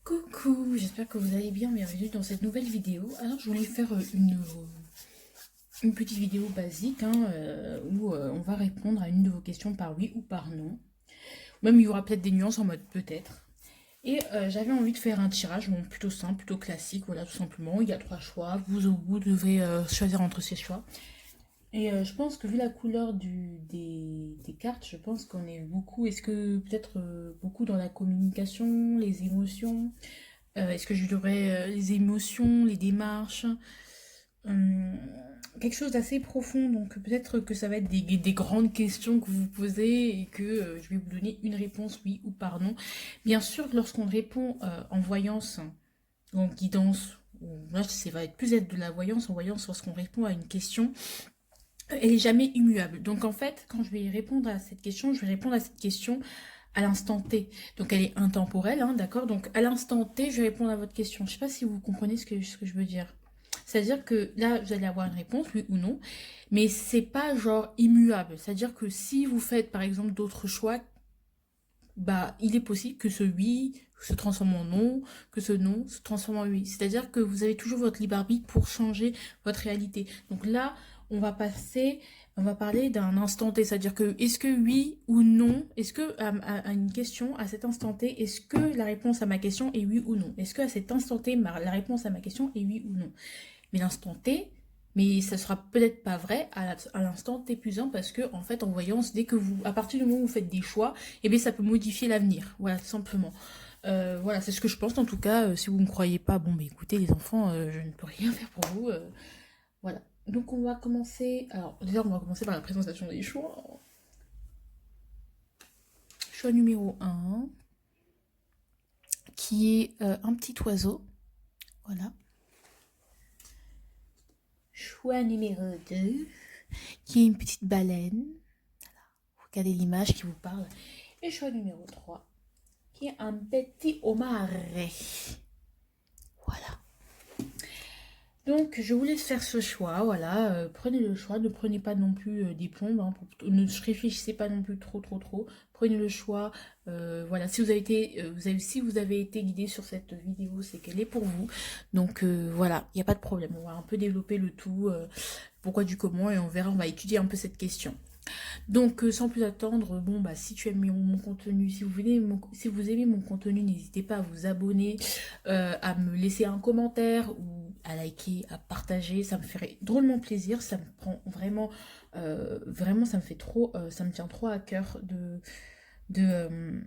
Coucou, j'espère que vous allez bien, bienvenue dans cette nouvelle vidéo. Alors je voulais faire une petite vidéo basique où on va répondre à une de vos questions par oui ou par non. Même il y aura peut-être des nuances en mode peut-être. Et j'avais envie de faire un tirage bon, plutôt simple, plutôt classique, voilà tout simplement. Il y a 3 choix, vous devez choisir entre ces choix. Et je pense que vu la couleur des cartes, je pense qu'on est beaucoup, est-ce que peut-être beaucoup dans la communication, les émotions. Est-ce que je devrais les émotions, les démarches, euh, quelque chose d'assez profond. Donc peut-être que ça va être des grandes questions que vous posez et que je vais vous donner une réponse oui ou par non. Bien sûr, lorsqu'on répond en voyance, en guidance, là ça va être plus être de la voyance. En voyance, lorsqu'on répond à une question, elle est jamais immuable. Donc en fait, quand je vais répondre à cette question, je vais répondre à cette question à l'instant T. Donc elle est intemporelle, hein, d'accord. Donc à l'instant T, je vais répondre à votre question. Je ne sais pas si vous comprenez ce que je veux dire. C'est-à-dire que là, vous allez avoir une réponse, oui ou non, mais c'est pas genre immuable. C'est-à-dire que si vous faites par exemple d'autres choix, bah il est possible que ce oui se transforme en non, que ce non se transforme en oui. C'est-à-dire que vous avez toujours votre libre arbitre pour changer votre réalité. Donc là, on va passer, on va parler d'un instant T, c'est-à-dire que est-ce que oui ou non, est-ce que à une question, à cet instant T, est-ce que la réponse à ma question est oui ou non? Est-ce que à cet instant T, la réponse à ma question est oui ou non? Mais l'instant T, mais ça sera peut-être pas vrai à l'instant T plus 1 parce que en fait en voyance, dès que vous, à partir du moment où vous faites des choix, et bien ça peut modifier l'avenir, voilà tout simplement. Voilà, c'est ce que je pense en tout cas. Si vous ne me croyez pas, bon, bah écoutez, les enfants, je ne peux rien faire pour vous. Voilà. Donc, on va commencer. Alors, déjà, on va commencer par la présentation des choix. Choix numéro 1, qui est un petit oiseau. Voilà. Choix numéro 2, qui est une petite baleine. Voilà. Regardez l'image qui vous parle. Et choix numéro 3, qui est un petit homard. Voilà. Donc, je vous laisse faire ce choix, voilà, prenez le choix, ne prenez pas non plus des plombes, hein, ne réfléchissez pas non plus trop, prenez le choix, voilà, si vous avez été, si vous avez été guidé sur cette vidéo, c'est qu'elle est pour vous, donc voilà, il n'y a pas de problème, on va un peu développer le tout, pourquoi du comment, et on verra, on va étudier un peu cette question. Donc, sans plus attendre, bon, bah, si tu aimes mon contenu, si vous aimez mon contenu, n'hésitez pas à vous abonner, à me laisser un commentaire ou à liker, à partager. Ça me ferait drôlement plaisir. Ça me prend vraiment, vraiment, ça me fait trop, ça me tient trop à cœur de, euh,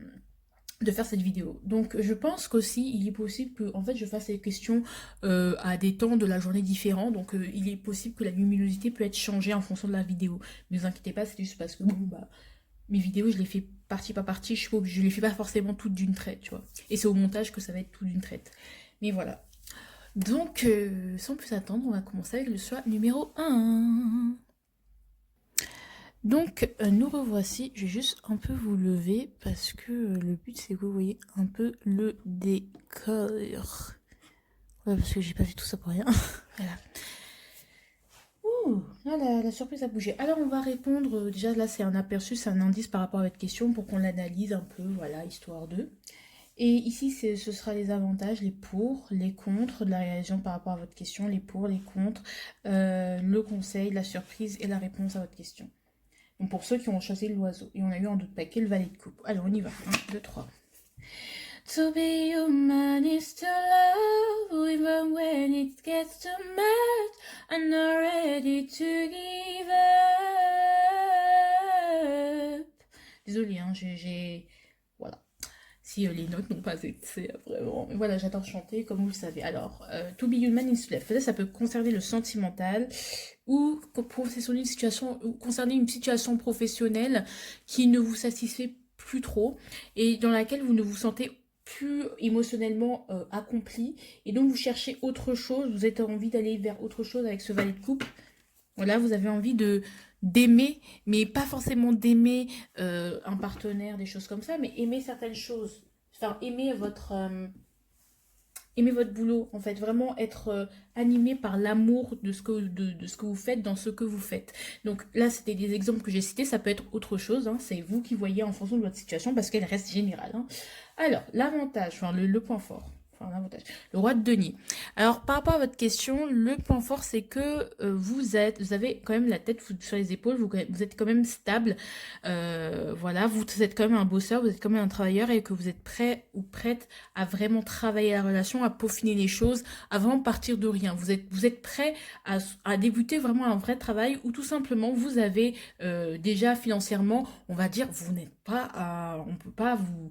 de faire cette vidéo. Donc je pense qu'aussi il est possible que en fait je fasse ces questions à des temps de la journée différents. Donc il est possible que la luminosité peut être changée en fonction de la vidéo. Ne vous inquiétez pas, c'est juste parce que bon bah mes vidéos je les fais partie par partie, je les fais pas forcément toutes d'une traite, tu vois. Et c'est au montage que ça va être tout d'une traite. Mais voilà. Donc sans plus attendre, on va commencer avec le choix numéro 1. Donc, nous revoici. Je vais juste un peu vous lever parce que le but c'est que vous voyez un peu le décor. Ouais, parce que j'ai pas fait tout ça pour rien. Voilà. Ouh, là, la surprise a bougé. Alors, on va répondre. Déjà, là, c'est un aperçu, c'est un indice par rapport à votre question pour qu'on l'analyse un peu, voilà, histoire de. Et ici, ce sera les avantages, les pour, les contre de la réalisation par rapport à votre question, les pour, les contre, le conseil, la surprise et la réponse à votre question. Donc pour ceux qui ont choisi l'oiseau. Et on a eu en d'autres paquets le valet de coupe. Alors on y va. 1, 2, 3. To be human is to love, even when it gets too much. I'm not ready to give up. Désolée, hein, j'ai... Voilà. Si les notes n'ont pas été vraiment... Voilà, j'adore chanter, comme vous le savez. Alors, to be human is to love. Ça peut concerner le sentimental ou concerner une situation professionnelle qui ne vous satisfait plus trop et dans laquelle vous ne vous sentez plus émotionnellement accompli et donc vous cherchez autre chose, vous avez envie d'aller vers autre chose avec ce valet de coupe. Voilà, vous avez envie d'aimer, mais pas forcément d'aimer un partenaire, des choses comme ça, mais aimer certaines choses. Enfin, aimer votre boulot, en fait, vraiment être animé par l'amour de ce que vous faites dans ce que vous faites. Donc là, c'était des exemples que j'ai cités, ça peut être autre chose, hein, c'est vous qui voyez en fonction de votre situation parce qu'elle reste générale. Hein. Alors, l'avantage, enfin le point fort, enfin un avantage. Le roi de denier. Alors par rapport à votre question, le point fort c'est que vous avez quand même la tête sur les épaules, vous êtes quand même stable, voilà, vous êtes quand même un bosseur, vous êtes quand même un travailleur et que vous êtes prêt ou prête à vraiment travailler la relation, à peaufiner les choses, à vraiment partir de rien. Vous êtes prêt à débuter vraiment un vrai travail ou tout simplement vous avez déjà financièrement, on va dire, vous n'êtes pas on peut pas vous,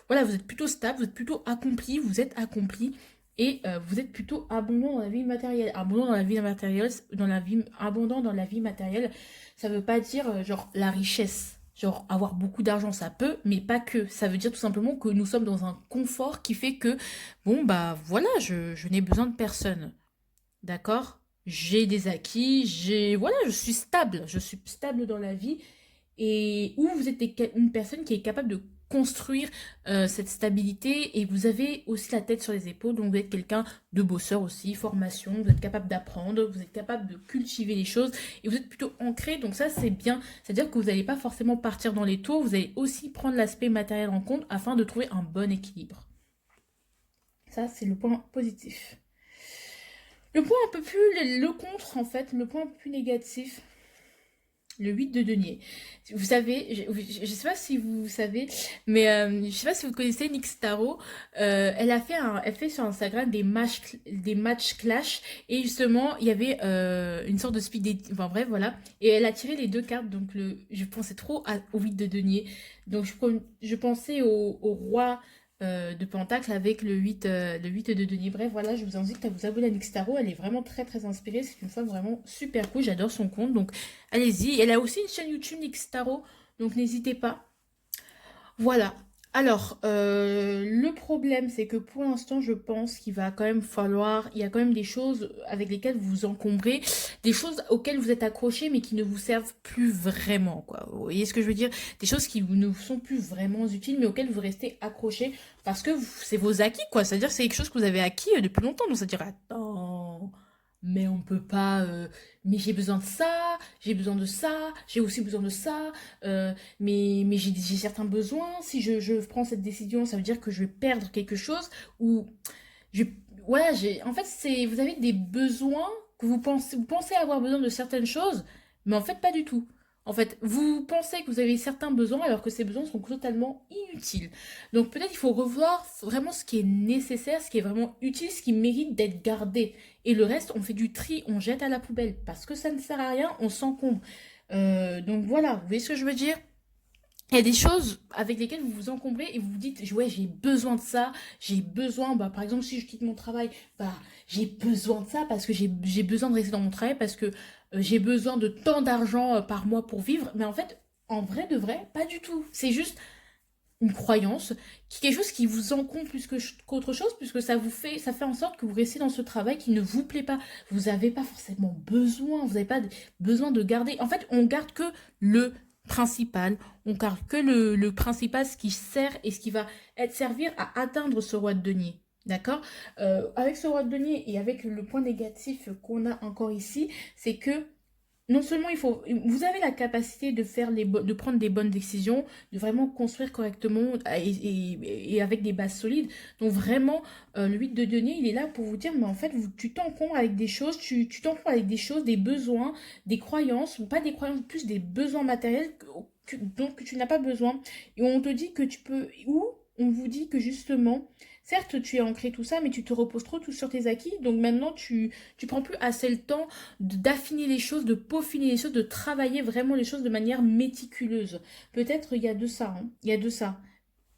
voilà, vous êtes plutôt stable, vous êtes plutôt accompli, vous êtes accompli et vous êtes plutôt abondant dans la vie matérielle. Abondant dans la vie matérielle, abondant dans la vie matérielle, ça veut pas dire genre la richesse. Genre avoir beaucoup d'argent, ça peut, mais pas que. Ça veut dire tout simplement que nous sommes dans un confort qui fait que, bon, bah voilà, je n'ai besoin de personne. D'accord? J'ai des acquis, voilà, je suis stable dans la vie et où vous êtes une personne qui est capable de construire cette stabilité et vous avez aussi la tête sur les épaules, donc vous êtes quelqu'un de bosseur aussi, formation, vous êtes capable d'apprendre, vous êtes capable de cultiver les choses et vous êtes plutôt ancré, donc ça c'est bien, c'est-à-dire que vous n'allez pas forcément partir dans les tours, vous allez aussi prendre l'aspect matériel en compte afin de trouver un bon équilibre. Ça c'est le point positif. Le point un peu plus, le contre en fait, le point un peu plus négatif, le 8 de denier. Vous savez, je sais pas si vous savez, mais je sais pas si vous connaissez Nix Tarot. Elle fait sur Instagram des matchs clash et justement il y avait une sorte de speed dating, enfin bref voilà. Et elle a tiré les deux cartes, donc je pensais trop au 8 de denier. Donc je pensais au roi de Pentacle avec le 8 de denier. Bref, voilà, je vous invite à vous abonner à Nixtaro. Elle est vraiment très très inspirée. C'est une femme vraiment super cool. J'adore son compte. Donc allez-y. Elle a aussi une chaîne YouTube Nixtaro. Donc n'hésitez pas. Voilà. Alors, le problème, c'est que pour l'instant, je pense qu'il va quand même falloir, il y a quand même des choses avec lesquelles vous vous encombrez, des choses auxquelles vous êtes accroché, mais qui ne vous servent plus vraiment, quoi. Vous voyez ce que je veux dire? Des choses qui ne vous sont plus vraiment utiles, mais auxquelles vous restez accroché, parce que c'est vos acquis, quoi. C'est-à-dire que c'est quelque chose que vous avez acquis depuis longtemps, donc c'est-à-dire, attends, mais on peut pas, mais j'ai besoin de ça, j'ai besoin de ça, j'ai aussi besoin de ça, mais j'ai certains besoins. Si je prends cette décision, ça veut dire que je vais perdre quelque chose. Ou je, voilà, en fait, vous avez des besoins que vous pensez avoir besoin de certaines choses, mais en fait, pas du tout. En fait, vous pensez que vous avez certains besoins alors que ces besoins sont totalement inutiles. Donc peut-être il faut revoir vraiment ce qui est nécessaire, ce qui est vraiment utile, ce qui mérite d'être gardé. Et le reste, on fait du tri, on jette à la poubelle. Parce que ça ne sert à rien, on s'encombre. Donc voilà, vous voyez ce que je veux dire? Il y a des choses avec lesquelles vous vous encombrez et vous vous dites, ouais, j'ai besoin de ça, j'ai besoin, bah, par exemple, si je quitte mon travail, bah, j'ai besoin de ça parce que j'ai besoin de rester dans mon travail, parce que j'ai besoin de tant d'argent par mois pour vivre. Mais en fait, en vrai de vrai, pas du tout. C'est juste une croyance, quelque chose qui vous encombre plus qu'autre chose, puisque ça fait en sorte que vous restez dans ce travail qui ne vous plaît pas. Vous n'avez pas forcément besoin, vous n'avez pas besoin de garder. En fait, on garde que le principal, on garde que le principal, ce qui sert et ce qui va servir à atteindre ce roi de denier. D'accord? Avec ce roi de denier et avec le point négatif qu'on a encore ici, c'est que non seulement vous avez la capacité de de prendre des bonnes décisions, de vraiment construire correctement et avec des bases solides. Donc vraiment, le 8 de denier, il est là pour vous dire, mais en fait, tu t'encombres avec des choses, tu t'encombres avec des choses, des besoins, des croyances, ou pas des croyances, plus des besoins matériels dont que tu n'as pas besoin. Et on te dit que tu peux, ou on vous dit que justement, certes, tu es ancré tout ça, mais tu te reposes trop tout sur tes acquis. Donc maintenant, tu prends plus assez le temps d'affiner les choses, de peaufiner les choses, de travailler vraiment les choses de manière méticuleuse. Peut-être il y a de ça, hein. Il y a de ça.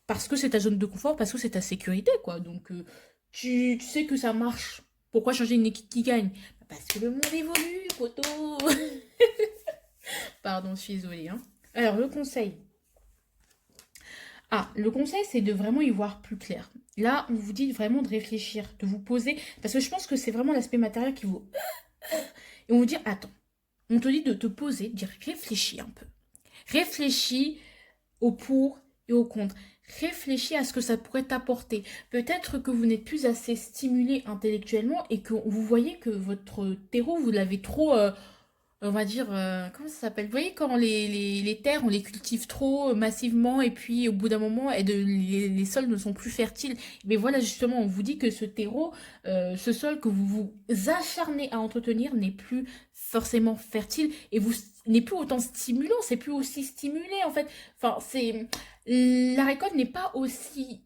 Parce que c'est ta zone de confort, parce que c'est ta sécurité, quoi. Donc tu sais que ça marche. Pourquoi changer une équipe qui gagne? Parce que le monde évolue, poteau. Pardon, je suis désolée, hein. Alors, le conseil. Ah, le conseil, c'est de vraiment y voir plus clair. Là, on vous dit vraiment de réfléchir, de vous poser, parce que je pense que c'est vraiment l'aspect matériel qui vous... Et on vous dit, attends, on te dit de te poser, de dire, réfléchis un peu. Réfléchis au pour et au contre. Réfléchis à ce que ça pourrait t'apporter. Peut-être que vous n'êtes plus assez stimulé intellectuellement et que vous voyez que votre terreau, vous l'avez trop... on va dire, comment ça s'appelle? Vous voyez quand les terres, on les cultive trop massivement et puis au bout d'un moment, les sols ne sont plus fertiles. Mais voilà, justement, on vous dit que ce terreau, ce sol que vous vous acharnez à entretenir n'est plus forcément fertile et vous n'est plus autant stimulant, c'est plus aussi stimulé en fait. Enfin, la récolte n'est pas aussi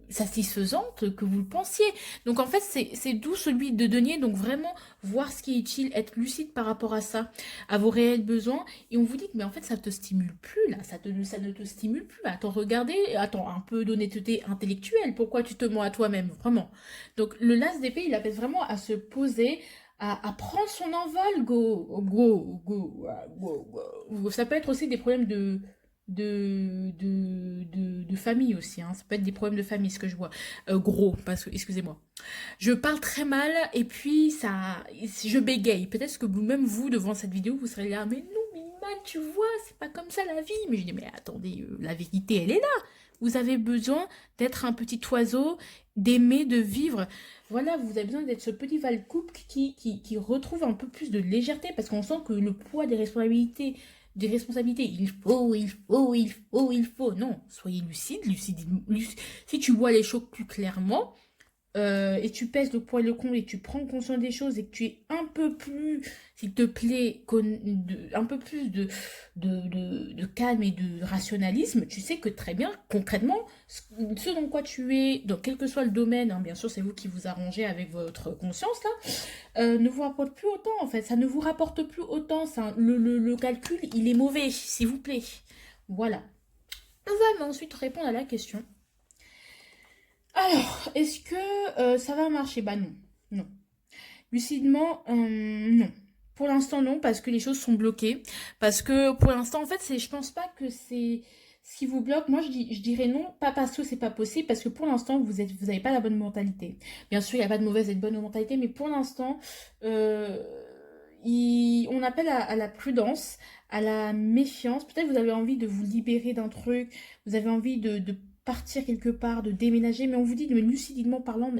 satisfaisante que vous le pensiez. Donc en fait, c'est d'où celui de denier. Donc vraiment, voir ce qui est utile, être lucide par rapport à ça, à vos réels besoins. Et on vous dit que mais en fait, ça te stimule plus, là. Ça ne te stimule plus. Attends, regardez, attends, un peu d'honnêteté intellectuelle. Pourquoi tu te mens à toi-même, vraiment. Donc le las d'épée, il appelle vraiment à se poser, à prendre son envol, go. Ça peut être aussi des problèmes de famille aussi, hein. Ça peut être des problèmes de famille, ce que je vois. Gros, parce que, excusez-moi. Je parle très mal et puis je bégaye. Peut-être que vous-même, vous, devant cette vidéo, vous serez là, mais non, Mimane, tu vois, c'est pas comme ça la vie. Mais je dis, mais attendez, la vérité, elle est là. Vous avez besoin d'être un petit oiseau, d'aimer, de vivre. Voilà, vous avez besoin d'être ce petit Valcoupe qui retrouve un peu plus de légèreté parce qu'on sent que le poids des responsabilités, il faut. Non, soyez lucide. Si tu vois les choses plus clairement, et tu pèses le poids et le compte et tu prends conscience des choses et que tu es un peu plus, s'il te plaît, un peu plus de calme et de rationalisme, tu sais que très bien, concrètement, ce dans quoi tu es, dans quel que soit le domaine, hein, bien sûr c'est vous qui vous arrangez avec votre conscience là, ne vous rapporte plus autant en fait, ça ne vous rapporte plus autant, ça, le calcul il est mauvais, s'il vous plaît. Voilà. On va ensuite répondre à la question. Alors, est-ce que ça va marcher? Bah non. Non. Lucidement, non. Pour l'instant, non, parce que les choses sont bloquées. Parce que pour l'instant, en fait, je pense pas que c'est ce qui vous bloque. Moi, je dirais non, pas parce que c'est pas possible, parce que pour l'instant, vous avez pas la bonne mentalité. Bien sûr, il n'y a pas de mauvaise et de bonne mentalité, mais pour l'instant, euh, on appelle à la prudence, à la méfiance. Peut-être vous avez envie de vous libérer d'un truc, vous avez envie de partir quelque part, de déménager, mais on vous dit de lucidement parlant,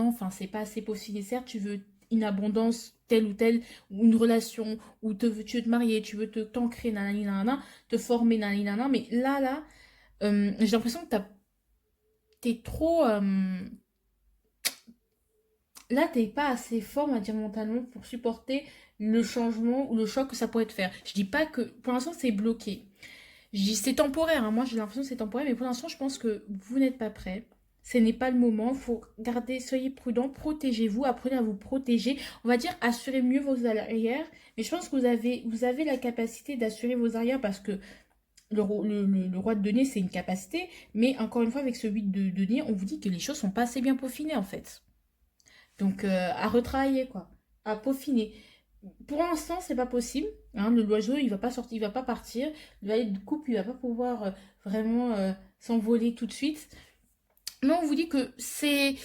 enfin c'est pas assez possible. Et certes, tu veux une abondance telle ou telle, ou une relation, ou tu veux te marier, tu veux t'ancrer, nanani, nanana, te former, nanani, nanana, mais là, j'ai l'impression que t'es trop, là, t'es pas assez fort, on va dire, mentalement pour supporter le changement ou le choc que ça pourrait te faire. Je dis pas que, pour l'instant, c'est bloqué. Je dis c'est temporaire, hein. Moi j'ai l'impression que c'est temporaire, mais pour l'instant je pense que vous n'êtes pas prêt. Ce n'est pas le moment. Il faut garder, soyez prudent, protégez-vous, apprenez à vous protéger. On va dire assurez mieux vos arrières. Mais je pense que vous avez la capacité d'assurer vos arrières parce que le roi de denier c'est une capacité. Mais encore une fois, avec ce 8 de denier, on vous dit que les choses sont pas assez bien peaufinées en fait. Donc à retravailler quoi, à peaufiner. Pour l'instant, c'est pas possible. Hein, l'oiseau, il va pas sortir, il va pas partir. Le valet de coupe, il va pas pouvoir vraiment s'envoler tout de suite. Mais on vous dit que c'est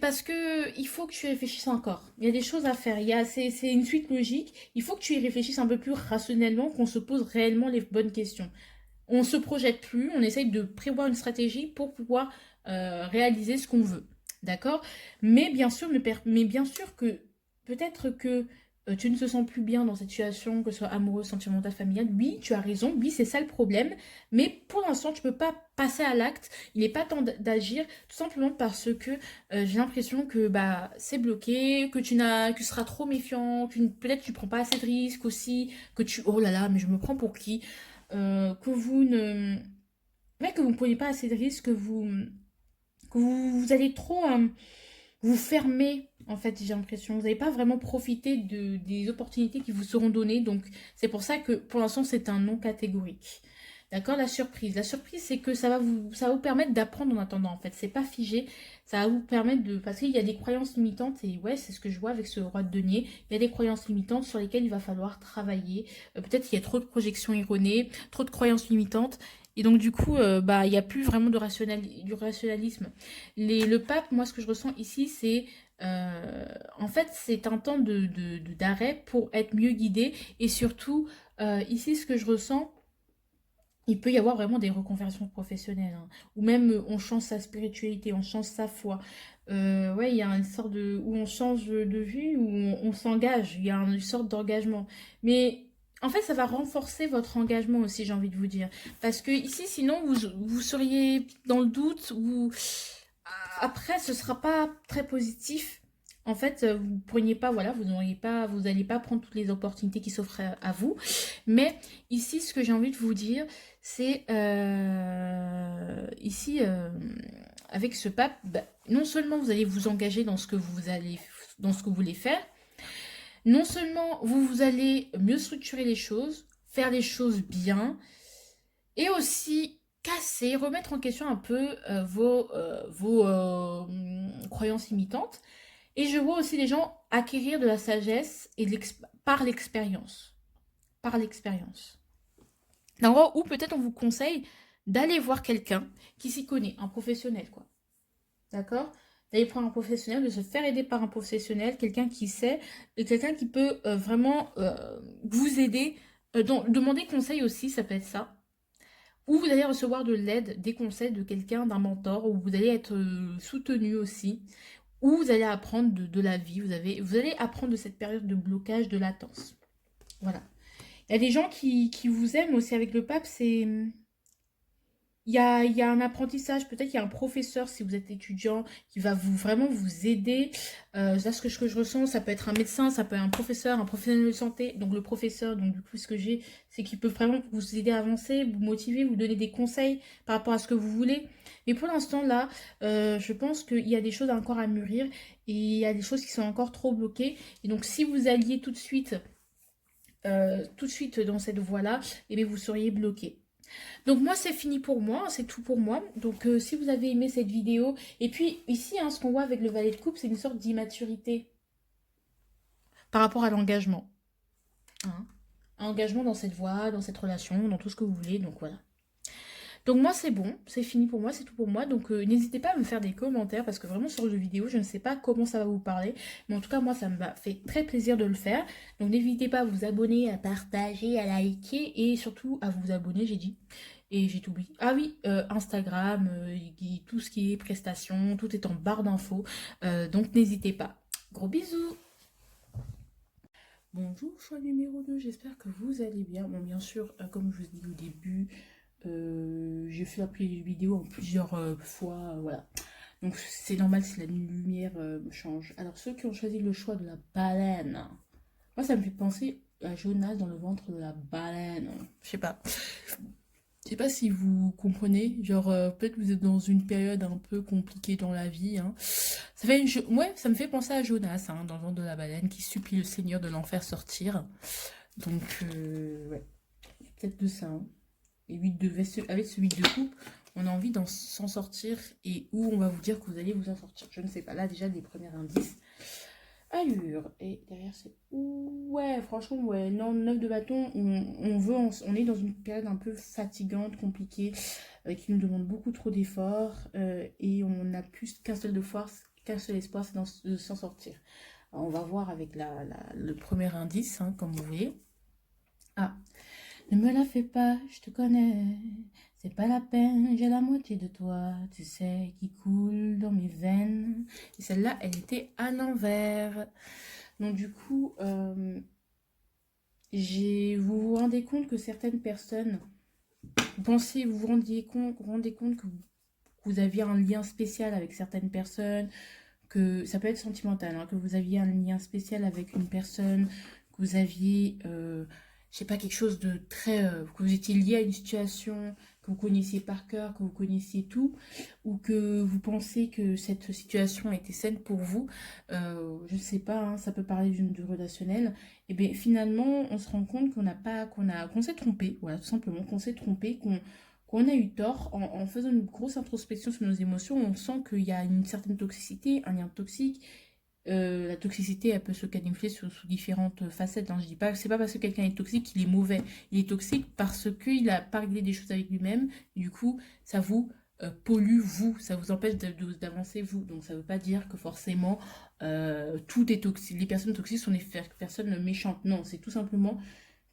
parce que il faut que tu y réfléchisses encore. Il y a des choses à faire. C'est une suite logique. Il faut que tu y réfléchisses un peu plus rationnellement, qu'on se pose réellement les bonnes questions. On se projette plus, on essaye de prévoir une stratégie pour pouvoir réaliser ce qu'on veut. D'accord? Mais bien sûr que peut-être que tu ne te sens plus bien dans cette situation, que ce soit amoureuse, sentimentale, familiale. Oui, tu as raison. Oui, c'est ça le problème. Mais pour l'instant, tu ne peux pas passer à l'acte. Il n'est pas temps d'agir, tout simplement parce que j'ai l'impression que bah c'est bloqué, que tu seras trop méfiant, peut-être tu prends pas assez de risques aussi, oh là là, mais je me prends pour qui? Que vous ne ouais, que vous ne prenez pas assez de risques, vous allez trop vous fermer, en fait, j'ai l'impression. Vous n'avez pas vraiment profité des opportunités qui vous seront données. Donc, c'est pour ça que pour l'instant, c'est un non catégorique. D'accord? La surprise. La surprise, c'est que ça va vous permettre d'apprendre en attendant, en fait. C'est pas figé. Ça va vous permettre de. Parce qu'il y a des croyances limitantes, et ouais, c'est ce que je vois avec ce roi de denier. Il y a des croyances limitantes sur lesquelles il va falloir travailler. Peut-être qu'il y a trop de projections erronées, trop de croyances limitantes. Et donc, du coup, bah, il n'y a plus vraiment du rationalisme. Le pape, moi, ce que je ressens ici, c'est en fait, c'est un temps d'arrêt pour être mieux guidé. Et surtout, ici, ce que je ressens, il peut y avoir vraiment des reconversions professionnelles, hein, ou même on change sa spiritualité, on change sa foi. Ouais, il y a une sorte de... où on change de vue, où on s'engage, il y a une sorte d'engagement. Mais en fait, ça va renforcer votre engagement aussi, j'ai envie de vous dire. Parce que ici, sinon, vous seriez dans le doute, ou après, ce sera pas très positif. En fait, vous preniez pas, voilà, vous n'auriez pas, vous n'allez pas prendre toutes les opportunités qui s'offrent à vous. Mais ici, ce que j'ai envie de vous dire, c'est ici, avec ce pape, bah, non seulement vous allez vous engager dans ce que dans ce que vous voulez faire, non seulement vous allez mieux structurer les choses, faire les choses bien, et aussi casser, remettre en question un peu vos croyances limitantes. Et je vois aussi les gens acquérir de la sagesse et par l'expérience. Par l'expérience. D'accord. Ou peut-être on vous conseille d'aller voir quelqu'un qui s'y connaît, un professionnel, quoi. D'accord. D'aller prendre un professionnel, de se faire aider par un professionnel, quelqu'un qui sait, et quelqu'un qui peut vraiment vous aider. Demander conseil aussi, ça peut être ça. Ou vous allez recevoir de l'aide, des conseils de quelqu'un, d'un mentor, où vous allez être soutenu aussi. Ou vous allez apprendre de la vie, vous allez apprendre de cette période de blocage, de latence. Voilà. Il y a des gens qui vous aiment aussi avec le pape, c'est... il y a un apprentissage, peut-être qu'il y a un professeur si vous êtes étudiant qui va vraiment vous aider. Là, ce que je ressens, ça peut être un médecin, ça peut être un professeur, un professionnel de santé. Donc le professeur, donc du coup ce que j'ai, c'est qu'il peut vraiment vous aider à avancer, vous motiver, vous donner des conseils par rapport à ce que vous voulez. Mais pour l'instant là, je pense qu'il y a des choses encore à mûrir et il y a des choses qui sont encore trop bloquées. Et donc si vous alliez tout de suite dans cette voie-là, eh bien, vous seriez bloqué. Donc moi c'est fini pour moi, c'est tout pour moi. Donc si vous avez aimé cette vidéo, et puis ici hein, ce qu'on voit avec le valet de coupe, c'est une sorte d'immaturité par rapport à l'engagement. Hein. Un engagement dans cette voie, dans cette relation, dans tout ce que vous voulez, donc voilà. Donc moi c'est bon, c'est fini pour moi, c'est tout pour moi. Donc n'hésitez pas à me faire des commentaires parce que vraiment sur le vidéo, je ne sais pas comment ça va vous parler. Mais en tout cas moi ça m'a fait très plaisir de le faire. Donc n'hésitez pas à vous abonner, à partager, à liker et surtout à vous abonner, j'ai dit. Et j'ai tout oublié. Ah oui, Instagram, tout ce qui est prestations, tout est en barre d'infos. Donc n'hésitez pas. Gros bisous. Bonjour, choix numéro 2, j'espère que vous allez bien. Bon, bien sûr, comme je vous ai dit au début, j'ai fait la vidéo en plusieurs fois, voilà. Donc c'est normal si la lumière change. Alors ceux qui ont choisi le choix de la baleine, moi ça me fait penser à Jonas dans le ventre de la baleine. Je sais pas. Je sais pas si vous comprenez, genre peut-être vous êtes dans une période un peu compliquée dans la vie. Hein. Ouais, ça me fait penser à Jonas hein, dans le ventre de la baleine qui supplie le Seigneur de l'enfer sortir. Donc ouais, il y a peut-être de ça. Hein. Et avec ce 8 de coupe, on a envie d'en s'en sortir et où on va vous dire que vous allez vous en sortir. Je ne sais pas. Là, déjà, les premiers indices. Allure. Et derrière, c'est... Ouais, franchement, ouais. Non, 9 de bâton, on est dans une période un peu fatigante, compliquée, qui nous demande beaucoup trop d'efforts. Et on n'a plus qu'un seul de force, qu'un seul espoir, c'est de s'en sortir. Alors, on va voir avec le premier indice, hein, comme vous voyez. Ah, ne me la fais pas, je te connais. C'est pas la peine, j'ai la moitié de toi, tu sais, qui coule dans mes veines. Et celle-là, elle était à l'envers. Donc du coup, vous vous rendez compte que certaines personnes, vous vous rendez compte que vous aviez un lien spécial avec certaines personnes, que ça peut être sentimental, hein, que vous aviez un lien spécial avec une personne, que vous aviez, je sais pas, quelque chose de très, que vous étiez lié à une situation, que vous connaissiez par cœur, que vous connaissiez tout, ou que vous pensez que cette situation était saine pour vous, je ne sais pas, hein, ça peut parler du relationnel, et bien finalement on se rend compte qu'on s'est trompé, voilà, tout simplement, qu'on s'est trompé, qu'on a eu tort en faisant une grosse introspection sur nos émotions, on sent qu'il y a une certaine toxicité, un lien toxique. La toxicité, elle peut se camoufler sous différentes facettes. Hein. Je dis pas, c'est pas parce que quelqu'un est toxique qu'il est mauvais. Il est toxique parce qu'il a pas réglé des choses avec lui-même. Du coup, ça vous pollue vous, ça vous empêche d'avancer vous. Donc ça veut pas dire que forcément tout est toxique. Les personnes toxiques sont des personnes méchantes. Non, c'est tout simplement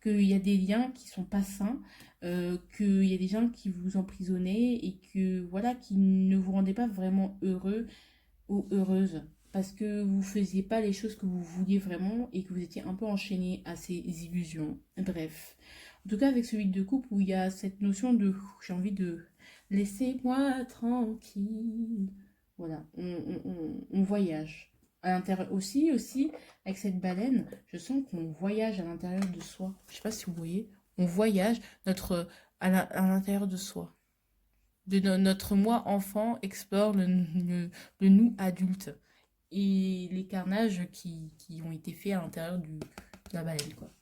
qu'il y a des liens qui sont pas sains, qu'il y a des gens qui vous emprisonnaient et que voilà, qui ne vous rendaient pas vraiment heureux ou heureuse parce que vous faisiez pas les choses que vous vouliez vraiment et que vous étiez un peu enchaîné à ces illusions. Bref. En tout cas, avec ce 8 de coupe où il y a cette notion de j'ai envie de laissez-moi tranquille. Voilà, on voyage. À l'intérieur aussi, avec cette baleine, je sens qu'on voyage à l'intérieur de soi. Je sais pas si vous voyez, on voyage notre, à l'intérieur de soi notre moi enfant explore le nous adulte et les carnages qui ont été faits à l'intérieur de la baleine, quoi.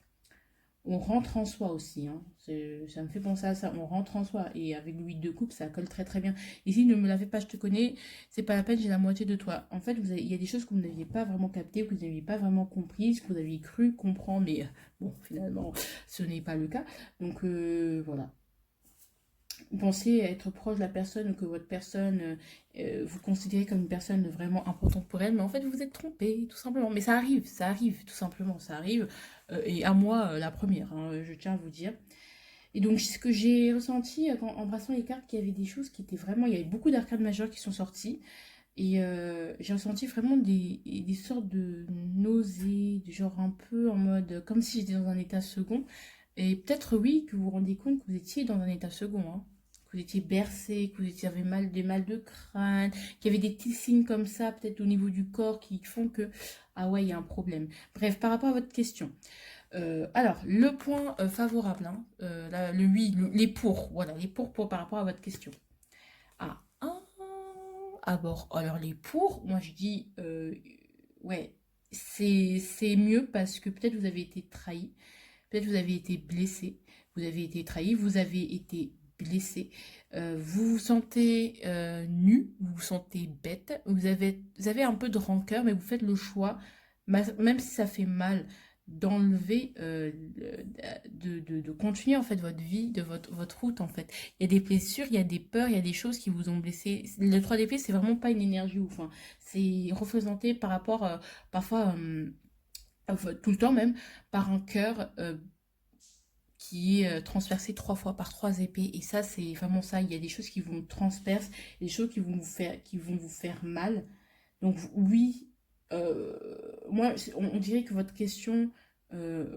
On rentre en soi aussi, hein. Ça me fait penser à ça, on rentre en soi. Et avec le 8 de coupe, ça colle très très bien. Ici, ne me la fais pas, je te connais, c'est pas la peine, j'ai la moitié de toi. En fait, il y a des choses que vous n'aviez pas vraiment captées, que vous n'aviez pas vraiment comprises, que vous aviez cru comprendre, mais bon, finalement, ce n'est pas le cas. Donc voilà. Vous pensez être proche de la personne ou que votre personne, vous considérez comme une personne vraiment importante pour elle, mais en fait vous vous êtes trompé, tout simplement. Mais ça arrive, tout simplement, ça arrive. Et à moi, la première, hein, je tiens à vous dire. Et donc ce que j'ai ressenti en brassant les cartes, qu'il y avait des choses qui étaient vraiment, il y avait beaucoup d'arcades majeures qui sont sorties. Et j'ai ressenti vraiment des sortes de nausées, du genre un peu en mode, comme si j'étais dans un état second. Et peut-être oui, que vous vous rendez compte que vous étiez dans un état second, hein. Que vous étiez bercé, que vous avez des mal de crâne, qu'il y avait des petits signes comme ça, peut-être au niveau du corps, qui font que, ah ouais, il y a un problème. Bref, par rapport à votre question. Alors, le point favorable, hein, le oui, les pour, voilà, les pour par rapport à votre question. Ah, alors les pour, moi je dis, ouais, c'est mieux parce que peut-être vous avez été trahi, peut-être vous avez été blessé, vous avez été trahi, vous avez été blessé, vous vous sentez nu, vous vous sentez bête, vous avez un peu de rancœur, mais vous faites le choix, même si ça fait mal, d'enlever, de continuer en fait votre vie, de votre route en fait. Il y a des blessures, il y a des peurs, il y a des choses qui vous ont blessé. Le 3 d'épée, c'est vraiment pas une énergie ouf, hein. C'est représenté par rapport, parfois, enfin, tout le temps même, par un cœur qui est transpercé 3 fois par 3 épées. Et ça, c'est vraiment ça. Il y a des choses qui vous transpercent, des choses qui vont vous faire mal. Donc oui, moi, on dirait que votre question, euh,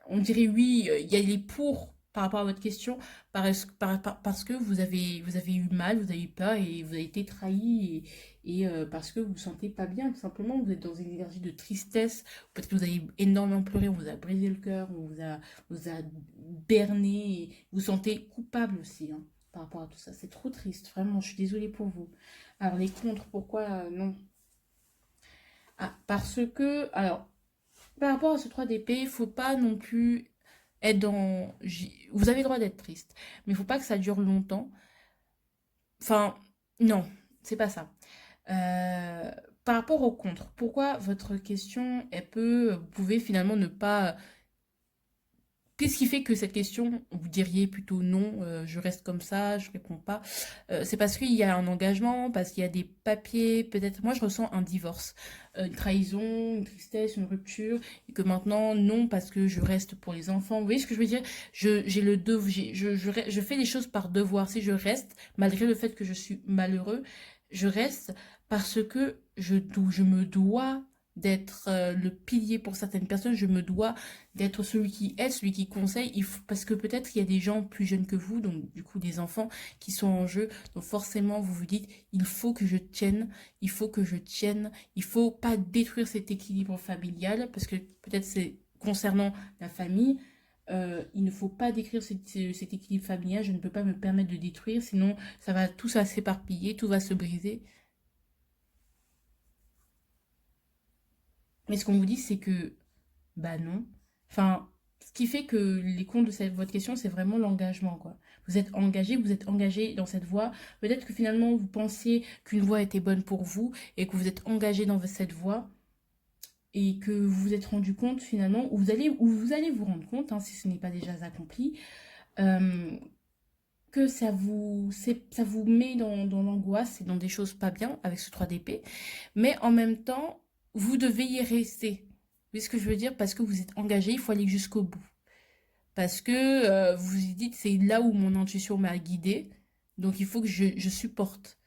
on dirait oui, il y a les pour par rapport à votre question, parce que vous avez eu mal, vous avez eu peur et vous avez été trahi et parce que vous vous sentez pas bien, tout simplement, vous êtes dans une énergie de tristesse, peut-être que vous avez énormément pleuré, on vous a brisé le cœur, vous a berné, et vous vous sentez coupable aussi, hein, par rapport à tout ça. C'est trop triste, vraiment, je suis désolée pour vous. Alors les contres, pourquoi non? Ah, parce que, alors, par rapport à ce 3 d'épée, il faut pas non plus être dans... Vous avez le droit d'être triste, mais il faut pas que ça dure longtemps. Enfin, non, c'est pas ça. Euh, Par rapport au contre, pourquoi votre question, vous pouvez finalement ne pas qu'est-ce qui fait que cette question, vous diriez plutôt non, je reste comme ça, je réponds pas. C'est parce qu'il y a un engagement, parce qu'il y a des papiers, peut-être. Moi, je ressens un divorce, une trahison, une tristesse, une rupture, et que maintenant, non, parce que je reste pour les enfants. Vous voyez ce que je veux dire? J'ai le devoir, je fais les choses par devoir. Si je reste, malgré le fait que je suis malheureux, je reste parce que je me dois d'être le pilier pour certaines personnes, je me dois d'être celui qui aide, celui qui conseille, parce que peut-être il y a des gens plus jeunes que vous, donc du coup des enfants qui sont en jeu, donc forcément vous vous dites, il faut que je tienne, il faut que je tienne, il faut pas détruire cet équilibre familial, parce que peut-être c'est concernant la famille, il ne faut pas détruire cet équilibre familial, je ne peux pas me permettre de détruire, sinon ça va tout ça s'éparpiller, tout va se briser. Mais ce qu'on vous dit, c'est que bah non. Enfin, ce qui fait que les comptes de votre question, c'est vraiment l'engagement, quoi. Vous êtes engagé dans cette voie. Peut-être que finalement, vous pensiez qu'une voie était bonne pour vous et que vous êtes engagé dans cette voie et que vous vous êtes rendu compte finalement, ou vous allez vous rendre compte, hein, si ce n'est pas déjà accompli, euh, que ça vous met dans l'angoisse et dans des choses pas bien avec ce 3 d'épée. Mais en même temps, vous devez y rester. Vous voyez ce que je veux dire? Parce que vous êtes engagé, il faut aller jusqu'au bout. Parce que vous vous dites, c'est là où mon intuition m'a guidée. Donc il faut que je supporte.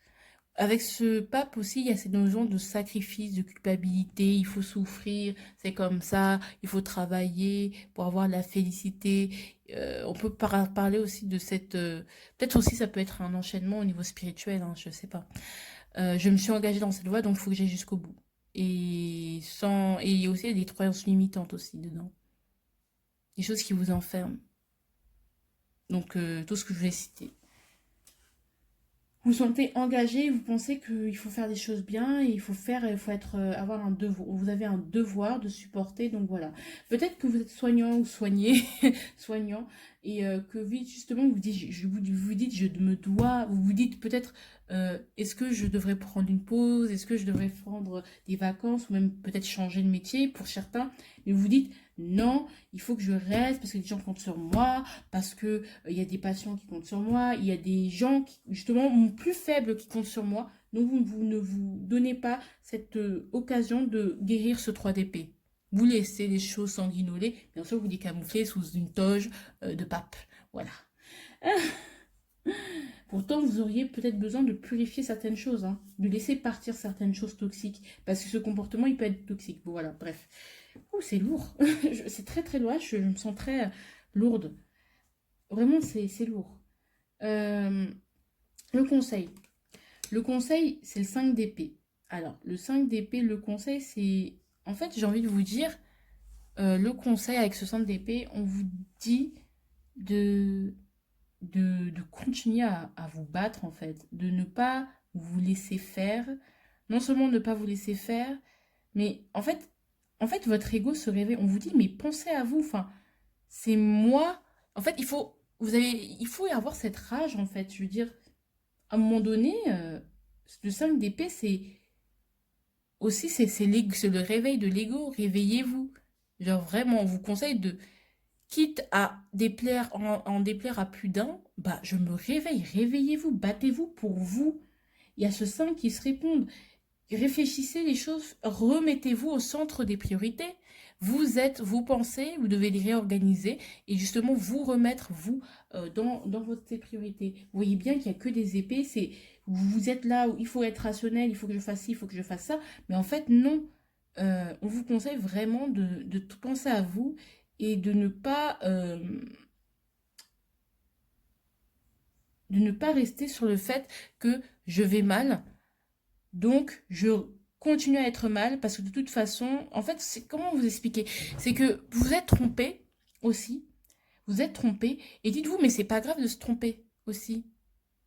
avec ce pape aussi, il y a cette notion de sacrifice, de culpabilité, il faut souffrir, c'est comme ça, il faut travailler pour avoir la félicité. On peut parler aussi de cette... peut-être aussi ça peut être un enchaînement au niveau spirituel, hein, je sais pas. Je me suis engagée dans cette voie, donc il faut que j'aille jusqu'au bout. Et il y a aussi des croyances limitantes aussi dedans. Des choses qui vous enferment. Donc tout ce que je vais citer. Vous vous sentez engagé, vous pensez qu'il faut faire des choses bien, et il faut être, avoir un devoir, vous avez un devoir de supporter, donc voilà. Peut-être que vous êtes soignant ou soigné, soignant, et que vite, justement, vous dites, je me dois, vous vous dites peut-être, est-ce que je devrais prendre une pause, est-ce que je devrais prendre des vacances, ou même peut-être changer de métier pour certains, mais vous vous dites, non, il faut que je reste parce que les gens comptent sur moi, parce que il y a des patients qui comptent sur moi, il y a des gens qui, justement, plus faibles qui comptent sur moi. Donc, vous ne vous donnez pas cette occasion de guérir ce 3 d'épée. Vous laissez les choses sanguinoler. Bien sûr, vous les camouflez sous une toge de pape. Voilà. Pourtant, vous auriez peut-être besoin de purifier certaines choses, hein, de laisser partir certaines choses toxiques, parce que ce comportement, il peut être toxique. Bon, voilà, bref. Ouh, c'est lourd. C'est très très lourd. Je me sens très lourde. Vraiment, c'est lourd. Euh, le conseil. Le conseil, c'est le 5 d'épée. Alors, le 5 d'épée, le conseil, c'est... En fait, j'ai envie de vous dire, le conseil avec ce 5 d'épée, on vous dit de, de continuer à vous battre, en fait. De ne pas vous laisser faire. Non seulement ne pas vous laisser faire, mais en fait votre ego se réveille. On vous dit, mais pensez à vous. Enfin, c'est moi. En fait, il faut avoir cette rage, en fait. Je veux dire, à un moment donné, le 5 d'épée, c'est aussi, c'est le réveil de l'ego. Réveillez-vous. Genre, vraiment, on vous conseille de, quitte à déplaire, en déplaire à plus d'un, bah, je me réveille. Réveillez-vous, battez-vous pour vous. Il y a ce 5 qui se répondent. Réfléchissez les choses, remettez-vous au centre des priorités. Vous pensez, vous devez les réorganiser et justement vous remettre, vous, dans votre priorité. Vous voyez bien qu'il n'y a que des épées, vous êtes là où il faut être rationnel, il faut que je fasse ci, il faut que je fasse ça. Mais en fait, non. On vous conseille vraiment de tout penser à vous et de ne pas rester sur le fait que je vais mal. Donc, je continue à être mal parce que de toute façon, en fait, c'est comment vous expliquer? C'est que vous êtes trompé aussi. Vous êtes trompé et dites-vous, mais c'est pas grave de se tromper aussi.